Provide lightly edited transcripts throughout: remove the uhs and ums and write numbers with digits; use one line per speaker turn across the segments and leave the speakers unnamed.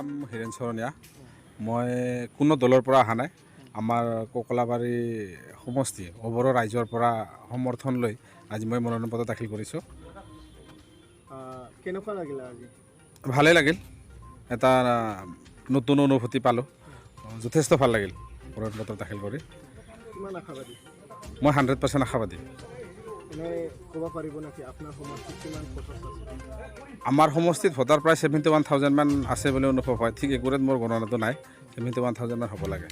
নাম হীৰেণ চৰণীয়া। মই কোনো দলৰ পৰা অহা নাই। আমাৰ ককলাবাৰী সমষ্টি অৱৰৰ ৰাইজৰ পৰা সমৰ্থন লৈ আজি মই মনোনয়ন পত্ৰ দাখিল কৰিছোঁ।
কেনেকুৱা লাগিলে আজি?
ভালেই লাগিল, এটা নতুন অনুভূতি পালোঁ, যথেষ্ট ভাল লাগিল মনোনয়ন পত্ৰ দাখিল কৰি।
কিমান আশাবাদী?
মই 100% আশাবাদী।
এনেই ক'ব পাৰিব নেকি আপোনাৰ সমষ্টিত কিমান ভোটাৰ আছে?
আমাৰ সমষ্টিত ভোটাৰ প্ৰায় 71,000 মান আছে বুলি অনুভৱ হয়। ঠিক একুৰেট মোৰ গণনাটো নাই, 71,000 মান হ'ব লাগে।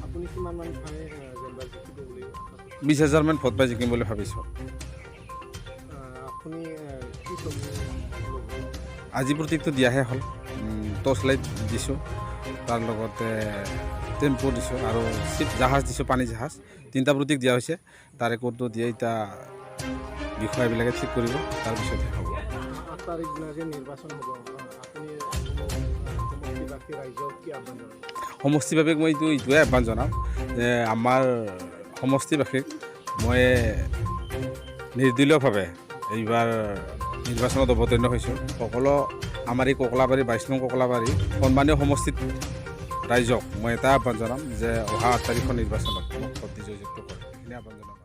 আপুনি কিমান মান ঠাই যেনিবা জিকিব বুলি?
20,000 মান ভোট পাই জিকিম বুলি ভাবিছোঁ।
আপুনি কি চব্জি?
আজি প্ৰতীকটো দিয়াহে হ'ল। টৰ্চ লাইট দিছোঁ, তাৰ লগতে টেম্পু দিছোঁ আৰু জাহাজ দিছোঁ, পানী জাহাজ। 3টা প্ৰতীক দিয়া হৈছে। তাৰে কোনটো দিয়ে এতিয়া বিষয়াবিলাকে ঠিক কৰিব, তাৰপিছতহে হ'ব।
8 তাৰিখ দিনা যে নিৰ্বাচন হ'ব, আপুনি সমষ্টিবাসী ৰাইজক কি আহ্বান জনাব?
সমষ্টিবাসীক মই এইটোৱে আহ্বান জনাম যে আমাৰ সমষ্টিবাসীক মই নিৰ্দলীয়ভাৱে এইবাৰ নিৰ্বাচনত অৱতীৰ্ণ হৈছোঁ। সকলো আমাৰ এই ককলাবাৰী 22 নং ককলাবাৰী সন্মানীয় সমষ্টিত ৰাইজক মই এটা আহ্বান জনাম যে অহা 8 তাৰিখৰ নিৰ্বাচনত মোক ভোট দি জয়যুক্ত কৰে, সেইখিনি আহ্বান জনাম।